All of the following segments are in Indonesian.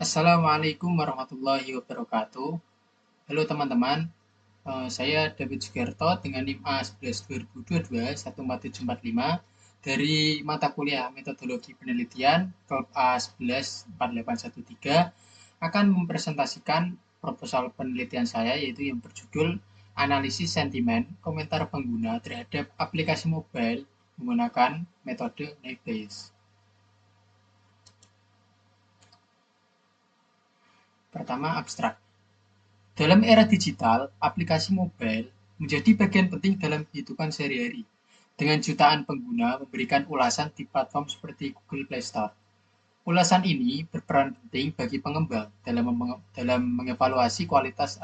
Assalamualaikum warahmatullahi wabarakatuh. Halo teman-teman, saya David Sugerto dengan NIM A11 2022 14745 dari mata kuliah Metodologi Penelitian Prod A11 4813 akan mempresentasikan proposal penelitian saya yaitu yang berjudul Analisis Sentimen Komentar Pengguna terhadap aplikasi mobile menggunakan metode Naive Bayes. Pertama, abstrak. Dalam era digital, aplikasi mobile menjadi bagian penting dalam kehidupan sehari-hari. Dengan jutaan pengguna memberikan ulasan di platform seperti Google Play Store. Ulasan ini berperan penting bagi pengembang dalam mengevaluasi kualitas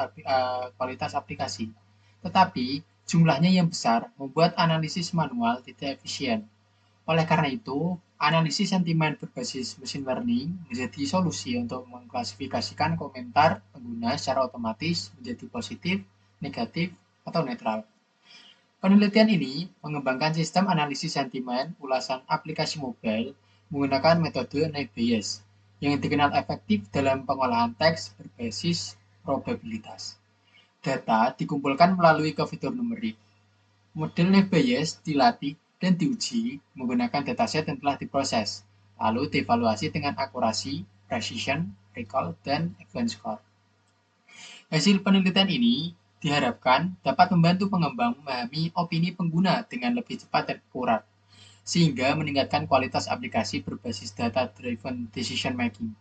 aplikasi. Tetapi jumlahnya yang besar membuat analisis manual tidak efisien. Oleh karena itu, analisis sentimen berbasis machine learning menjadi solusi untuk mengklasifikasikan komentar pengguna secara otomatis menjadi positif, negatif, atau netral. Penelitian ini mengembangkan sistem analisis sentimen ulasan aplikasi mobile menggunakan metode Naive Bayes yang dikenal efektif dalam pengolahan teks berbasis probabilitas. Data dikumpulkan melalui fitur numerik. Model Naive Bayes dilatih dan diuji menggunakan dataset yang telah diproses, lalu dievaluasi dengan akurasi, precision, recall, dan advanced score. Hasil penelitian ini diharapkan dapat membantu pengembang memahami opini pengguna dengan lebih cepat dan akurat, sehingga meningkatkan kualitas aplikasi berbasis data-driven decision making.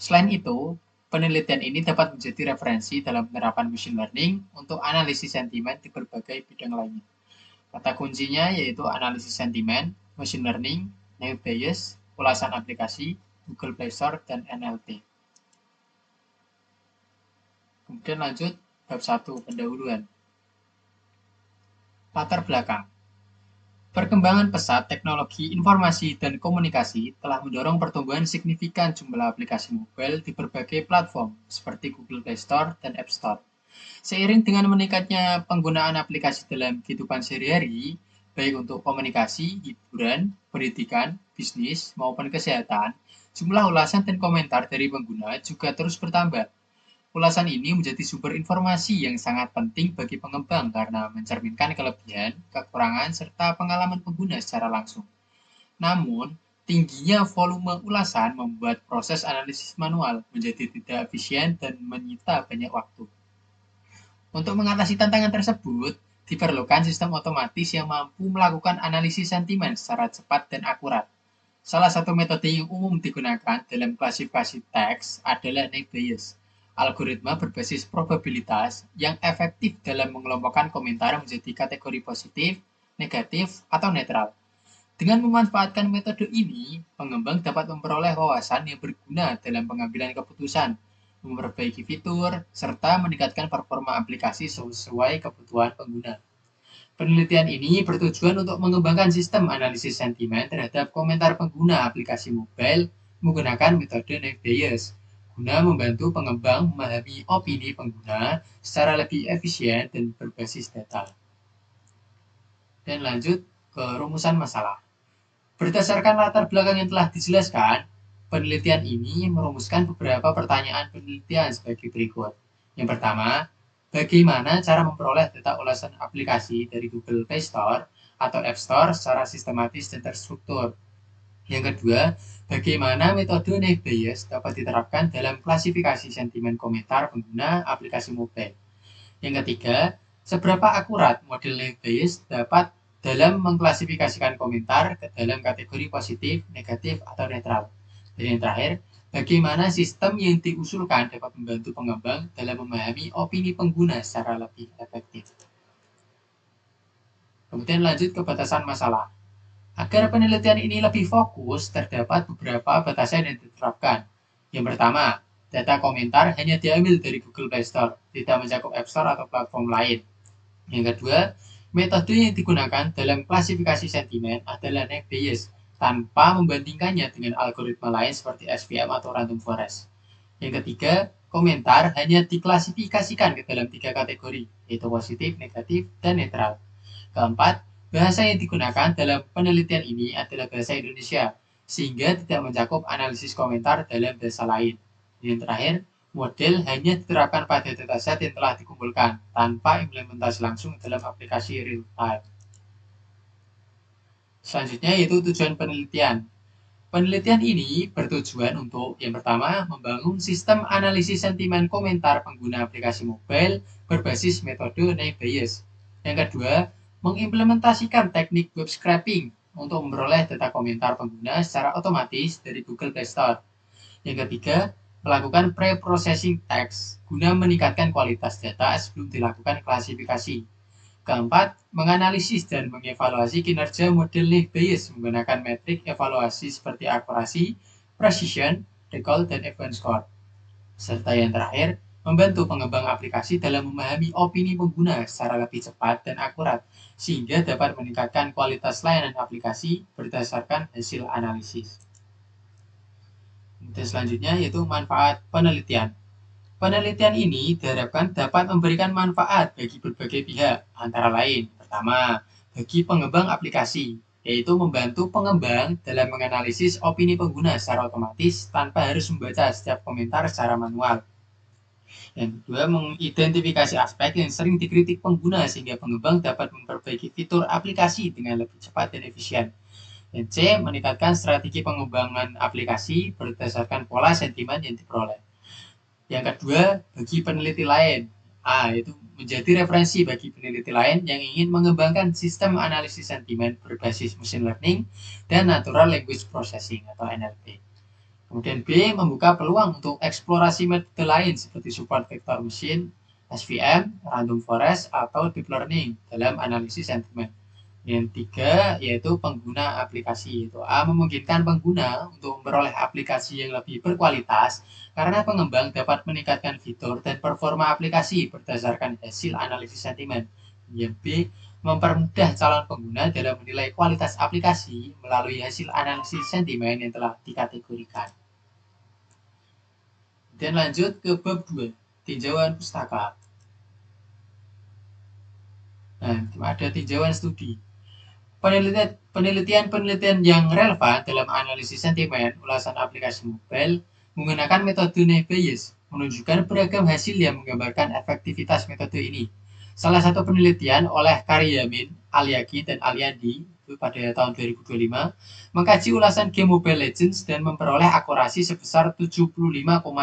Selain itu, penelitian ini dapat menjadi referensi dalam penerapan machine learning untuk analisis sentimen di berbagai bidang lainnya. Kata kuncinya yaitu analisis sentimen, machine learning, Naive Bayes, ulasan aplikasi, Google Play Store, dan NLP. Kemudian lanjut bab 1, pendahuluan. Latar belakang. Perkembangan pesat teknologi informasi dan komunikasi telah mendorong pertumbuhan signifikan jumlah aplikasi mobile di berbagai platform seperti Google Play Store dan App Store. Seiring dengan meningkatnya penggunaan aplikasi dalam kehidupan sehari-hari, baik untuk komunikasi, hiburan, pendidikan, bisnis, maupun kesehatan, jumlah ulasan dan komentar dari pengguna juga terus bertambah. Ulasan ini menjadi sumber informasi yang sangat penting bagi pengembang karena mencerminkan kelebihan, kekurangan, serta pengalaman pengguna secara langsung. Namun, tingginya volume ulasan membuat proses analisis manual menjadi tidak efisien dan menyita banyak waktu. Untuk mengatasi tantangan tersebut, diperlukan sistem otomatis yang mampu melakukan analisis sentimen secara cepat dan akurat. Salah satu metode yang umum digunakan dalam klasifikasi teks adalah Naive Bayes, algoritma berbasis probabilitas yang efektif dalam mengelompokkan komentar menjadi kategori positif, negatif, atau netral. Dengan memanfaatkan metode ini, pengembang dapat memperoleh wawasan yang berguna dalam pengambilan keputusan, memperbaiki fitur, serta meningkatkan performa aplikasi sesuai kebutuhan pengguna. Penelitian ini bertujuan untuk mengembangkan sistem analisis sentimen terhadap komentar pengguna aplikasi mobile menggunakan metode Naive Bayes, guna membantu pengembang memahami opini pengguna secara lebih efisien dan berbasis data. Dan lanjut ke rumusan masalah. Berdasarkan latar belakang yang telah dijelaskan, penelitian ini merumuskan beberapa pertanyaan penelitian sebagai berikut. Yang pertama, bagaimana cara memperoleh data ulasan aplikasi dari Google Play Store atau App Store secara sistematis dan terstruktur? Yang kedua, bagaimana metode Naive Bayes dapat diterapkan dalam klasifikasi sentimen komentar pengguna aplikasi mobile? Yang ketiga, seberapa akurat model Naive Bayes dapat dalam mengklasifikasikan komentar ke dalam kategori positif, negatif, atau netral. Dan yang terakhir, bagaimana sistem yang diusulkan dapat membantu pengembang dalam memahami opini pengguna secara lebih efektif. Kemudian lanjut ke batasan masalah. Agar penelitian ini lebih fokus, terdapat beberapa batasan yang diterapkan. Yang pertama, data komentar hanya diambil dari Google Play Store, tidak mencakup App Store atau platform lain. Yang kedua, metode yang digunakan dalam klasifikasi sentimen adalah Naive Bayes, tanpa membandingkannya dengan algoritma lain seperti SVM atau Random Forest. Yang ketiga, komentar hanya diklasifikasikan ke dalam 3 kategori, yaitu positif, negatif, dan netral. Keempat, bahasa yang digunakan dalam penelitian ini adalah bahasa Indonesia, sehingga tidak mencakup analisis komentar dalam bahasa lain. Yang terakhir, model hanya diterapkan pada dataset yang telah dikumpulkan, tanpa implementasi langsung dalam aplikasi real time. Selanjutnya yaitu tujuan penelitian. Penelitian ini bertujuan untuk yang pertama, membangun sistem analisis sentimen komentar pengguna aplikasi mobile berbasis metode naive Bayes. Yang kedua, mengimplementasikan teknik web scraping untuk memperoleh data komentar pengguna secara otomatis dari Google Play Store. Yang ketiga, melakukan pre-processing text guna meningkatkan kualitas data sebelum dilakukan klasifikasi. Keempat, menganalisis dan mengevaluasi kinerja model naive Bayes menggunakan metrik evaluasi seperti akurasi, precision, recall, dan event score. Serta yang terakhir, membantu pengembang aplikasi dalam memahami opini pengguna secara lebih cepat dan akurat, sehingga dapat meningkatkan kualitas layanan aplikasi berdasarkan hasil analisis. Kemudian selanjutnya yaitu manfaat penelitian. Penelitian ini diharapkan dapat memberikan manfaat bagi berbagai pihak, antara lain, pertama, bagi pengembang aplikasi, yaitu membantu pengembang dalam menganalisis opini pengguna secara otomatis tanpa harus membaca setiap komentar secara manual. Yang kedua, mengidentifikasi aspek yang sering dikritik pengguna sehingga pengembang dapat memperbaiki fitur aplikasi dengan lebih cepat dan efisien. Dan C, meningkatkan strategi pengembangan aplikasi berdasarkan pola sentimen yang diperoleh. Yang kedua, bagi peneliti lain, yaitu menjadi referensi bagi peneliti lain yang ingin mengembangkan sistem analisis sentimen berbasis machine learning dan natural language processing atau NLP. Kemudian B, membuka peluang untuk eksplorasi metode lain seperti support vector machine, SVM, random forest, atau deep learning dalam analisis sentimen. Yang tiga, yaitu pengguna aplikasi. Yaitu A, memungkinkan pengguna untuk memperoleh aplikasi yang lebih berkualitas karena pengembang dapat meningkatkan fitur dan performa aplikasi berdasarkan hasil analisis sentimen. Yang B, mempermudah calon pengguna dalam menilai kualitas aplikasi melalui hasil analisis sentimen yang telah dikategorikan. Dan lanjut ke bab 2, tinjauan pustaka. Nah, ada tinjauan studi. Penelitian yang relevan dalam analisis sentimen ulasan aplikasi mobile menggunakan metode naive Bayes menunjukkan beragam hasil yang menggambarkan efektivitas metode ini. Salah satu penelitian oleh Karyamin, Alyaki, dan Alyandi pada tahun 2025 mengkaji ulasan game Mobile Legends dan memperoleh akurasi sebesar 75,28%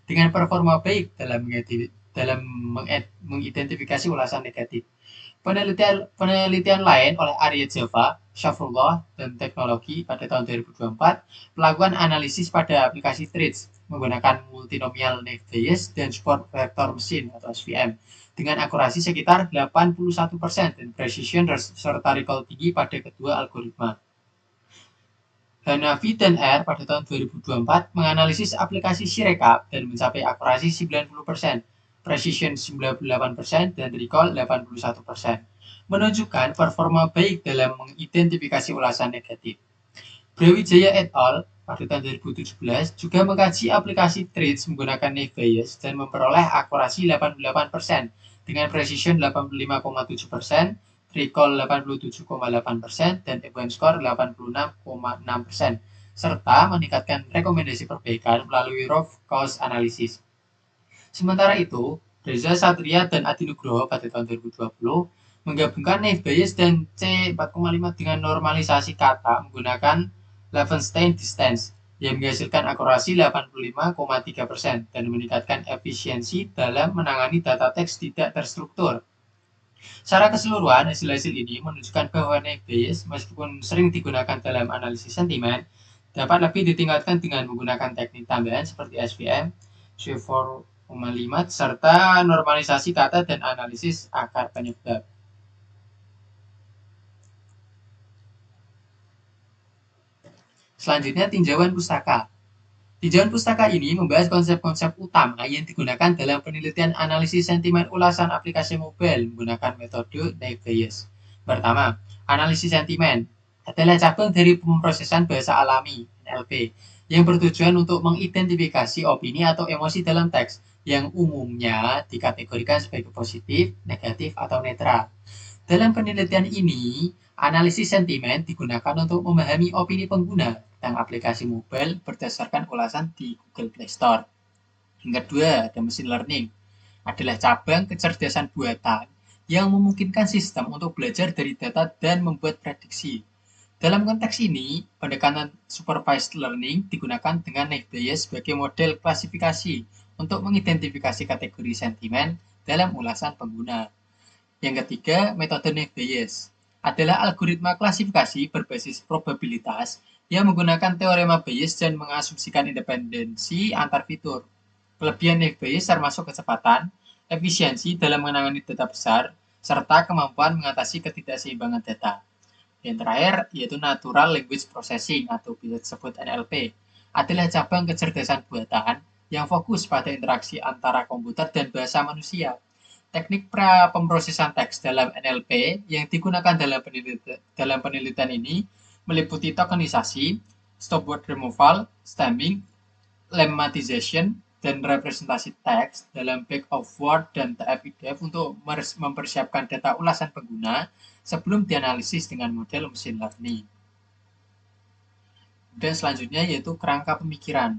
dengan performa baik dalam mengidentifikasi ulasan negatif. Penelitian lain oleh Arya Java, Shafrullah, dan Teknologi pada tahun 2024 melakukan analisis pada aplikasi Threads menggunakan multinomial naive Bayes dan support vector machine atau SVM dengan akurasi sekitar 81% dan precision serta recall tinggi pada kedua algoritma. Hanafi dan R pada tahun 2024 menganalisis aplikasi Sirekap dan mencapai akurasi 90%, precision 98%, dan recall 81%, menunjukkan performa baik dalam mengidentifikasi ulasan negatif. Brawijaya et al. Pada tahun 2017 juga mengkaji aplikasi Threads menggunakan naive Bayes dan memperoleh akurasi 88% dengan precision 85,7%, recall 87,8%, dan event score 86,6%, serta meningkatkan rekomendasi perbaikan melalui root cause analysis. Sementara itu, Reza Satria dan Adi Nugroho pada tahun 2020 menggabungkan naive Bayes dan C4,5 dengan normalisasi kata menggunakan Levenshtein distance yang menghasilkan akurasi 85,3% dan meningkatkan efisiensi dalam menangani data teks tidak terstruktur. Secara keseluruhan, hasil-hasil ini menunjukkan bahwa naive Bayes meskipun sering digunakan dalam analisis sentimen, dapat lebih ditingkatkan dengan menggunakan teknik tambahan seperti SVM, C4,5, serta normalisasi kata dan analisis akar penyebab. Selanjutnya, tinjauan pustaka. Tinjauan pustaka ini membahas konsep-konsep utama yang digunakan dalam penelitian analisis sentimen ulasan aplikasi mobile menggunakan metode naive Bayes. Pertama, analisis sentimen adalah cabang dari pemrosesan bahasa alami (NLP) yang bertujuan untuk mengidentifikasi opini atau emosi dalam teks yang umumnya dikategorikan sebagai positif, negatif, atau netral. Dalam penelitian ini, Analisis sentimen digunakan untuk memahami opini pengguna tentang aplikasi mobile berdasarkan ulasan di Google Play Store. Yang kedua, ada machine learning. Adalah cabang kecerdasan buatan yang memungkinkan sistem untuk belajar dari data dan membuat prediksi. Dalam konteks ini, pendekatan supervised learning digunakan dengan Naive Bayes sebagai model klasifikasi untuk mengidentifikasi kategori sentimen dalam ulasan pengguna. Yang ketiga, metode Naive Bayes adalah algoritma klasifikasi berbasis probabilitas yang menggunakan teorema Bayes dan mengasumsikan independensi antar fitur. Kelebihan Naive Bayes termasuk kecepatan, efisiensi dalam menangani data besar, serta kemampuan mengatasi ketidakseimbangan data. Yang terakhir, yaitu Natural Language Processing atau bisa disebut NLP, adalah cabang kecerdasan buatan yang fokus pada interaksi antara komputer dan bahasa manusia. Teknik pemrosesan teks dalam NLP yang digunakan dalam penelitian ini meliputi tokenisasi, stop word removal, stemming, lemmatization, dan representasi teks dalam back of word dan TF-IDF untuk mempersiapkan data ulasan pengguna sebelum dianalisis dengan model machine learning. Dan selanjutnya yaitu kerangka pemikiran.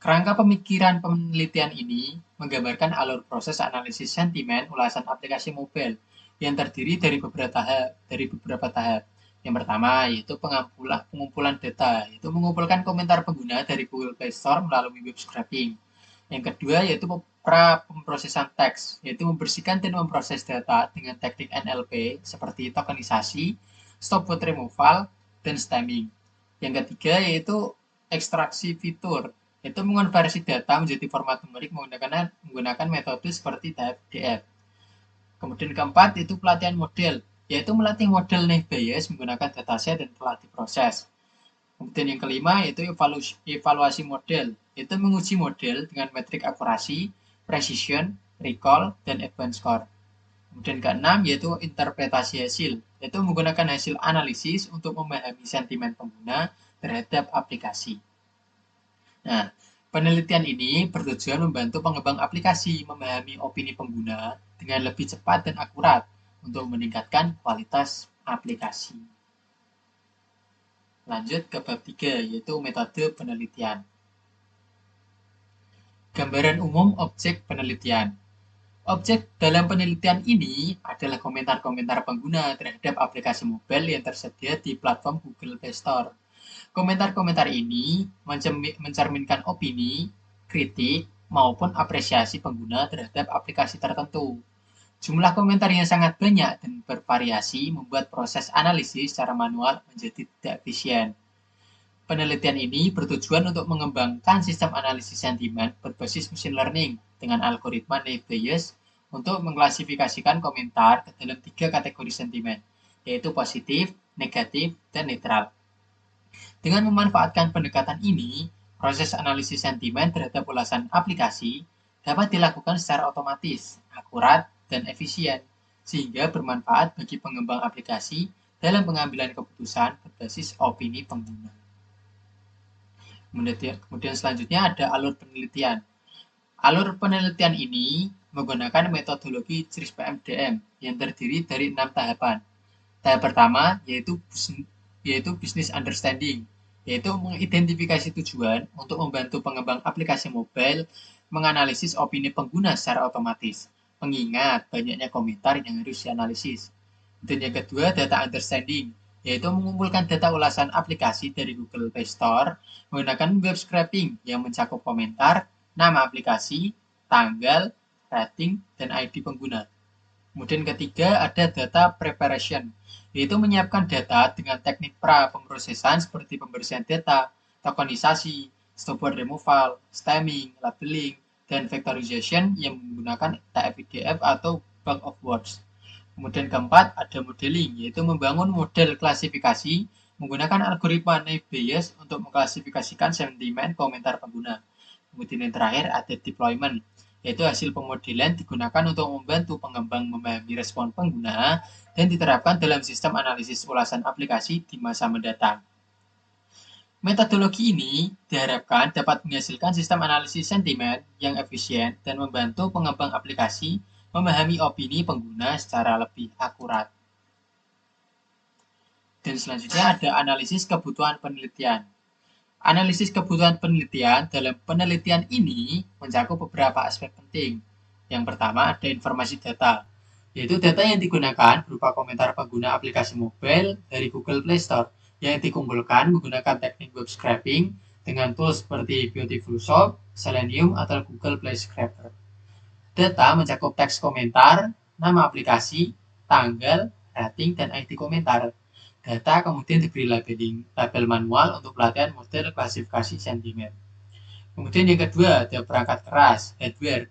Kerangka pemikiran penelitian ini menggambarkan alur proses analisis sentimen ulasan aplikasi mobile yang terdiri dari beberapa tahap. Yang pertama yaitu pengumpulan data, yaitu mengumpulkan komentar pengguna dari Google Play Store melalui web scraping. Yang kedua yaitu pemrosesan teks, yaitu membersihkan dan memproses data dengan teknik NLP seperti tokenisasi, stop word removal, dan stemming. Yang ketiga yaitu ekstraksi fitur, yaitu mengonversi data menjadi format numerik menggunakan metode seperti TF-IDF. Kemudian keempat itu pelatihan model, yaitu melatih model Naive Bayes menggunakan dataset dan telah diproses. Kemudian yang kelima yaitu evaluasi model, yaitu menguji model dengan metrik akurasi, precision, recall, dan advanced score. Kemudian keenam yaitu interpretasi hasil, yaitu menggunakan hasil analisis untuk memahami sentimen pengguna terhadap aplikasi. Nah, penelitian ini bertujuan membantu pengembang aplikasi memahami opini pengguna dengan lebih cepat dan akurat untuk meningkatkan kualitas aplikasi. Lanjut ke bab 3, yaitu metode penelitian. Gambaran umum objek penelitian. Objek dalam penelitian ini adalah komentar-komentar pengguna terhadap aplikasi mobile yang tersedia di platform Google Play Store. Komentar-komentar ini mencerminkan opini, kritik, maupun apresiasi pengguna terhadap aplikasi tertentu. Jumlah komentar yang sangat banyak dan bervariasi membuat proses analisis secara manual menjadi tidak efisien. Penelitian ini bertujuan untuk mengembangkan sistem analisis sentimen berbasis machine learning dengan algoritma Naive Bayes untuk mengklasifikasikan komentar ke dalam 3 kategori sentimen, yaitu positif, negatif, dan netral. Dengan memanfaatkan pendekatan ini, proses analisis sentimen terhadap ulasan aplikasi dapat dilakukan secara otomatis, akurat, dan efisien, sehingga bermanfaat bagi pengembang aplikasi dalam pengambilan keputusan berbasis opini pengguna. Kemudian selanjutnya ada alur penelitian. Alur penelitian ini menggunakan metodologi CRISP-MDM yang terdiri dari 6 tahapan. Tahap pertama yaitu business understanding, yaitu mengidentifikasi tujuan untuk membantu pengembang aplikasi mobile menganalisis opini pengguna secara otomatis, mengingat banyaknya komentar yang harus dianalisis. Dan yang kedua, data understanding, yaitu mengumpulkan data ulasan aplikasi dari Google Play Store menggunakan web scraping yang mencakup komentar, nama aplikasi, tanggal, rating, dan ID pengguna. Kemudian ketiga ada data preparation, yaitu menyiapkan data dengan teknik pemrosesan seperti pembersihan data, tokenisasi, stop word removal, stemming, labeling, dan vectorization yang menggunakan TF-IDF atau bulk of words. Kemudian keempat ada modeling, yaitu membangun model klasifikasi menggunakan algoritma Naive Bayes untuk mengklasifikasikan sentimen komentar pengguna. Kemudian yang terakhir ada deployment, yaitu hasil pemodelan digunakan untuk membantu pengembang memahami respon pengguna dan diterapkan dalam sistem analisis ulasan aplikasi di masa mendatang. Metodologi ini diharapkan dapat menghasilkan sistem analisis sentimen yang efisien dan membantu pengembang aplikasi memahami opini pengguna secara lebih akurat. Dan selanjutnya ada analisis kebutuhan penelitian. Analisis kebutuhan penelitian dalam penelitian ini mencakup beberapa aspek penting. Yang pertama ada informasi data, yaitu data yang digunakan berupa komentar pengguna aplikasi mobile dari Google Play Store yang dikumpulkan menggunakan teknik web scraping dengan tools seperti Beautiful Shop, Selenium, atau Google Play Scraper. Data mencakup teks komentar, nama aplikasi, tanggal, rating, dan ID komentar. Data kemudian diberi label manual untuk pelatihan model klasifikasi sentimen. Kemudian yang kedua ada perangkat keras, hardware.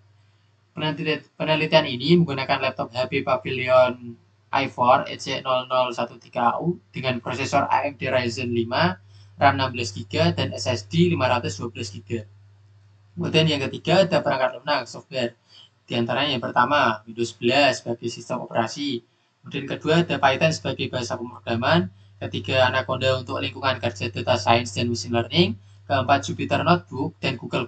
Penelitian ini menggunakan laptop HP Pavilion i4 EC0013U dengan prosesor AMD Ryzen 5, RAM 16GB, dan SSD 512GB. Kemudian yang ketiga ada perangkat lunak, software. Di antaranya yang pertama, Windows 11 sebagai sistem operasi. Kemudian kedua ada Python sebagai bahasa pemrograman. Ketiga, Anaconda untuk lingkungan kerja data science dan machine learning. Keempat, Jupyter Notebook dan Google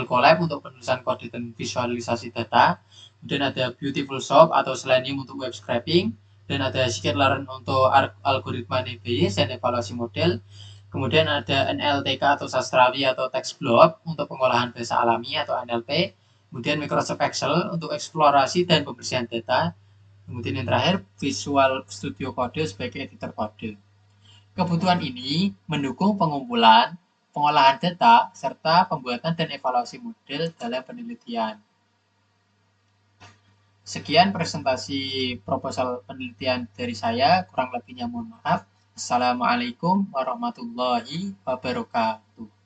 Colab untuk penulisan kode dan visualisasi data. Kemudian ada Beautiful Shop atau Selenium untuk web scraping. Dan ada Scikit-learn untuk algoritma Bayes dan evaluasi model. Kemudian ada NLTK atau sastrawi atau text block untuk pengolahan bahasa alami atau NLP. Kemudian Microsoft Excel untuk eksplorasi dan pembersihan data. Kemudian yang terakhir Visual Studio Code sebagai editor kode. Kebutuhan ini mendukung pengumpulan, pengolahan data, serta pembuatan dan evaluasi model dalam penelitian. Sekian presentasi proposal penelitian dari saya, kurang lebihnya mohon maaf. Assalamualaikum warahmatullahi wabarakatuh.